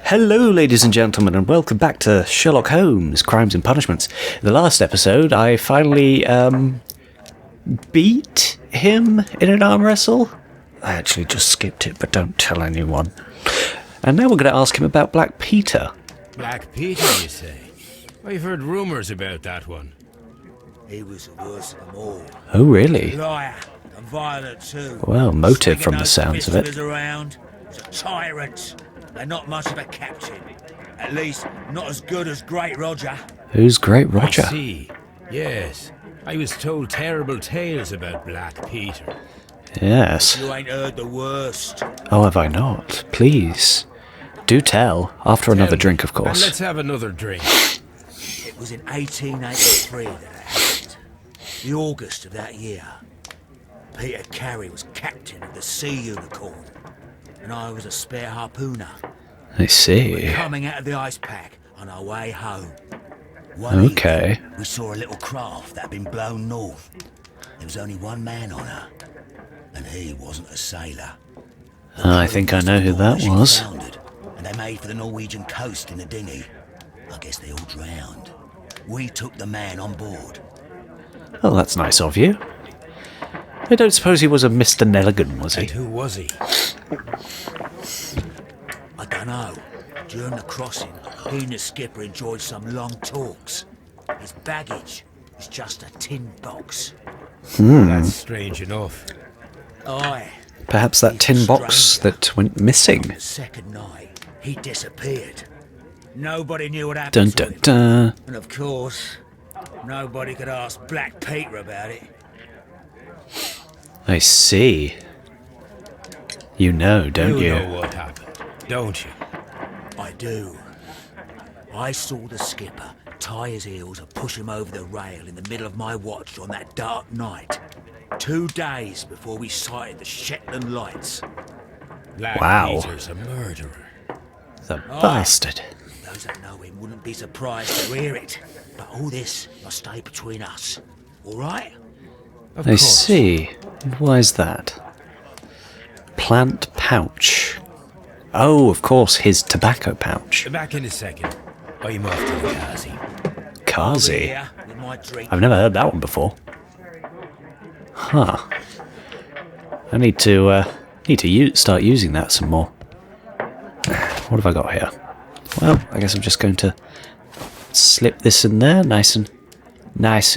Hello, ladies and gentlemen, and welcome back to Sherlock Holmes, Crimes and Punishments. In the last episode, I finally, beat him in an arm wrestle. I actually just skipped it, but don't tell anyone. And now we're going to ask him about Black Peter. Black Peter, you say? I've heard rumours about that one. He was the worst of them all. Oh, really? Liar and violent too. Well, motive from the sounds of it. Around. He was a tyrant. And not much of a captain. At least, not as good as Great Roger. Who's Great Roger? I see. Yes. I was told terrible tales about Black Peter. Yes. You ain't heard the worst. Oh, have I not? Please. Do tell. After another drink, of course. And let's have another drink. It was in 1883 that it happened. The August of that year. Peter Carey was captain of the Sea Unicorn. And I was a spare harpooner. I see. We're coming out of the ice pack on our way home. Okay. Evening, we saw a little craft that had been blown north. There was only one man on her, and he wasn't a sailor. I think I know who that was. Foundered, and they made for the Norwegian coast in the dinghy. I guess they all drowned. We took the man on board. Oh, that's nice of you. I don't suppose he was a Mr. Nelligan, was he? And who was he? I don't know. During the crossing, he and the skipper enjoyed some long talks. His baggage was just a tin box. That's strange enough. Aye. Perhaps that tin box that went missing. The second night, he disappeared. Nobody knew what Dun happened to dun him. dun. And of course, nobody could ask Black Peter about it. I see. You know, don't you? You know what happened, don't you? I do. I saw the skipper tie his heels and push him over the rail in the middle of my watch on that dark night. 2 days before we sighted the Shetland lights. Black Wow. Peter's a murderer. The bastard. Those that know him wouldn't be surprised to hear it. But all this must stay between us. All right? Of I course. see. Why is that? Plant pouch. Oh, of course, his tobacco pouch. Back in a second. I'm off to the Carsey. Carsey. Here with my drink. I've never heard that one before. Huh. I need to start using that some more. What have I got here? Well, I guess I'm just going to slip this in there, nice and nice.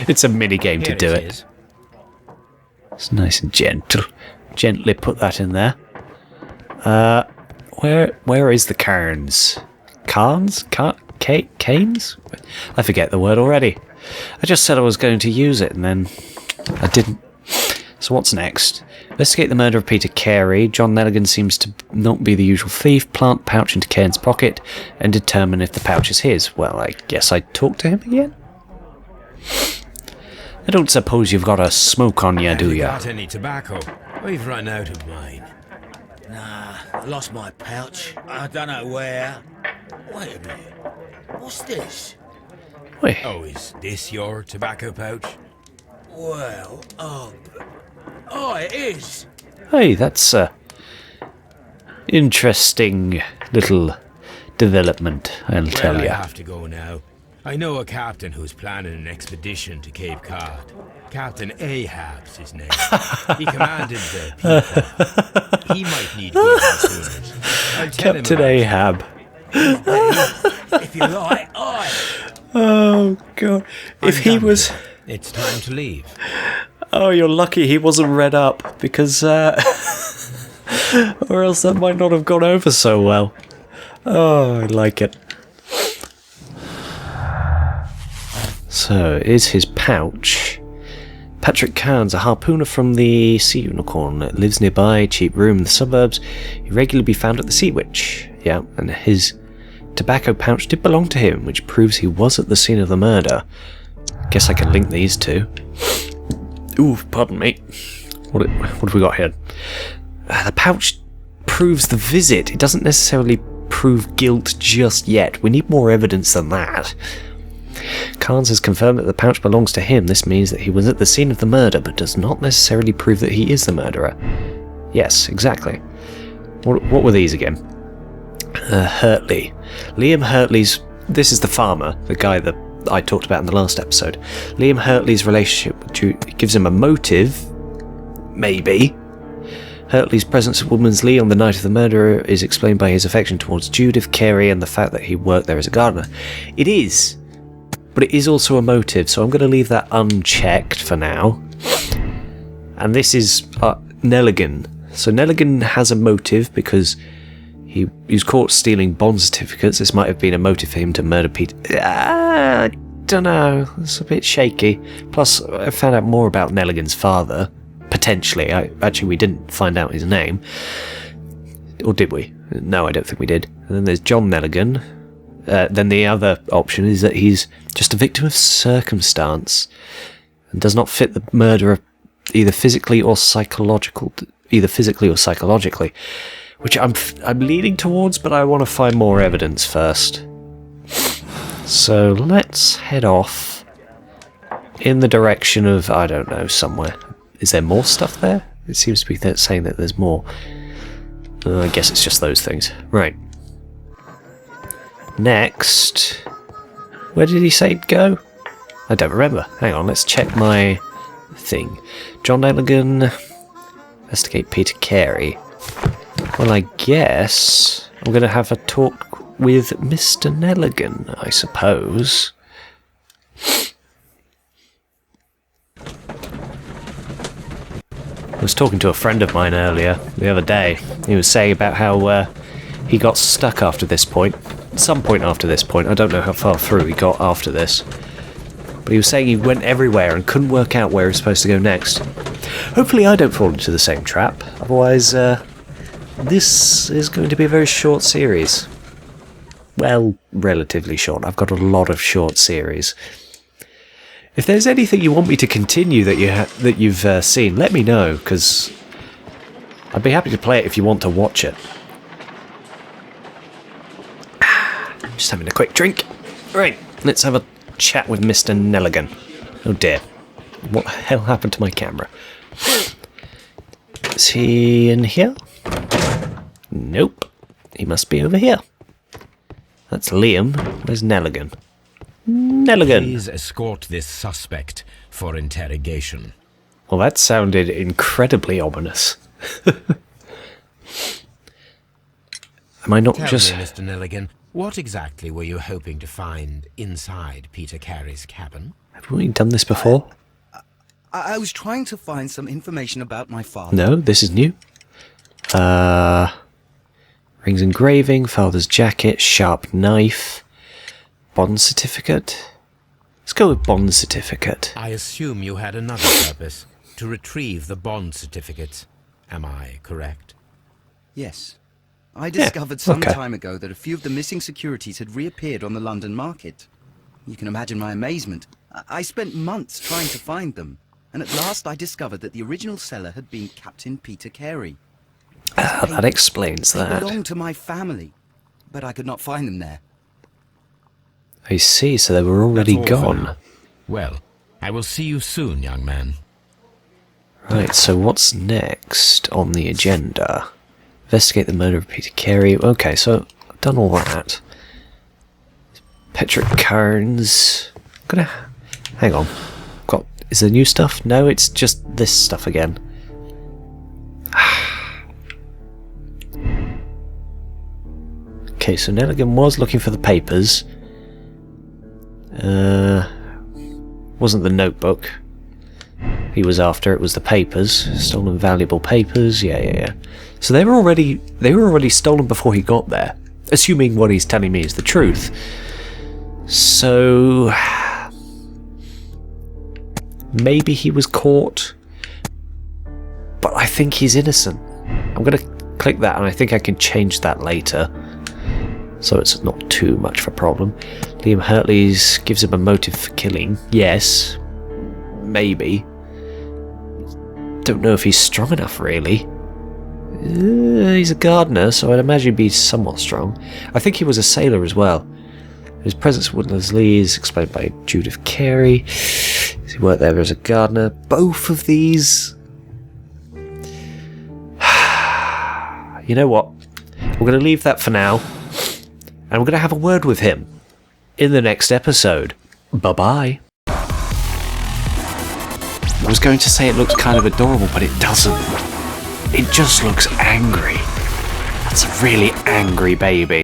It's a mini game to Here do it. is. It's nice and gentle. Gently put that in there. Where is the cairns? Cairns? Canes? I forget the word already. I just said I was going to use it and then I didn't. So what's next? Investigate the murder of Peter Carey. John Nelligan seems to not be the usual thief. Plant pouch into Cairns' pocket and determine if the pouch is his. Well, I guess I'd talk to him again? I don't suppose you've got a smoke on you, do Have you ya? got any tobacco? I've run out of mine. Nah, I lost my pouch. I don't know where. Wait a minute. What's this? Wait, Oh, is this your tobacco pouch? Well, it is. hey, that's a interesting little development, I'll tell Well, I ya. have to go now. I know a captain who's planning an expedition to Cape Cod. Captain Ahab's his name. He commanded the people. He might need good harpooners. I'll tell him Captain about it. Ahab. If you like, aye. Oh, God. If I'm he done was... here. It's time to leave. Oh, you're lucky he wasn't read up, because, or else that might not have gone over so well. Oh, I like it. So, is his pouch... Patrick Cairns, a harpooner from the Sea Unicorn, lives nearby, cheap room in the suburbs. He regularly be found at the Sea Witch. Yeah, and his tobacco pouch did belong to him, which proves he was at the scene of the murder. Guess I can link these two. Ooh, pardon me. What have we got here? The pouch proves the visit. It doesn't necessarily prove guilt just yet. We need more evidence than that. Cairns has confirmed that the pouch belongs to him. This means that he was at the scene of the murder, but does not necessarily prove that he is the murderer. Yes, exactly. What were these again? Hurtley. Liam Hurtley's... This is the farmer, the guy that I talked about in the last episode. Liam Hurtley's relationship with Jude gives him a motive, maybe. Hurtley's presence at Woodman's Lee on the night of the murder is explained by his affection towards Judith Carey and the fact that he worked there as a gardener. It is, but it is also a motive, so I'm going to leave that unchecked for now. And this is Nelligan. So Nelligan has a motive because he was caught stealing bond certificates. This might have been a motive for him to murder Peter. I don't know. It's a bit shaky. Plus, I found out more about Nelligan's father. Potentially. Actually, we didn't find out his name. Or did we? No, I don't think we did. And then there's John Nelligan. Then the other option is that he's just a victim of circumstance and does not fit the murderer either physically or psychologically, which I'm leaning towards, but I want to find more evidence first. So let's head off in the direction of, I don't know, somewhere. Is there more stuff there? It seems to be saying that there's more. I guess it's just those things. Right. Next. Where did he say go? I don't remember. Hang on, let's check my thing. John Nelligan. Investigate Peter Carey. Well, I guess I'm going to have a talk with Mr. Nelligan, I suppose. I was talking to a friend of mine earlier, the other day. He was saying about how he got stuck after this point. Some point after this point. I don't know how far through he got after this. But he was saying he went everywhere and couldn't work out where he was supposed to go next. Hopefully I don't fall into the same trap. Otherwise, this is going to be a very short series. Well, relatively short. I've got a lot of short series. If there's anything you want me to continue that you've seen, let me know, because I'd be happy to play it if you want to watch it. Just having a quick drink. Right, let's have a chat with Mr. Nelligan. Oh dear. What the hell happened to my camera? Is he in here? Nope. He must be over here. That's Liam. Where's Nelligan? Nelligan. Please escort this suspect for interrogation. Well, that sounded incredibly ominous. Am I not Tell just... me, Mr. Nelligan, what exactly were you hoping to find inside Peter Carey's cabin? Have we done this before? I was trying to find some information about my father. No, this is new. Rings engraving, father's jacket, sharp knife, bond certificate. Let's go with bond certificate. I assume you had another purpose, to retrieve the bond certificates. Am I correct? Yes. I discovered some okay. time ago that a few of the missing securities had reappeared on the London market. You can imagine my amazement. I spent months trying to find them, and at last I discovered that the original seller had been Captain Peter Carey. That explains They that. belonged to my family, but I could not find them there. I see, so they were already That's all for gone. now. Well, I will see you soon, young man. Right, so what's next on the agenda? Investigate the murder of Peter Carey. Okay, so I've done all that. Patrick Carnes. Hang on. Is there new stuff? No, it's just this stuff again. Okay, so Nelligan was looking for the papers. Wasn't the notebook he was after, it was the papers. Stolen valuable papers, yeah. So they were already stolen before he got there. Assuming what he's telling me is the truth. So maybe he was caught. But I think he's innocent. I'm gonna click that and I think I can change that later. So it's not too much of a problem. Liam Hurtley's gives him a motive for killing. Yes. Maybe. Don't know if he's strong enough, really. He's a gardener, so I'd imagine he'd be somewhat strong. I think he was a sailor as well. His presence at Woodlands Lee is explained by Judith Carey. He worked there as a gardener. Both of these... You know what? We're going to leave that for now. And we're going to have a word with him in the next episode. Bye-bye. I was going to say it looks kind of adorable, but it doesn't. It just looks angry. That's a really angry baby.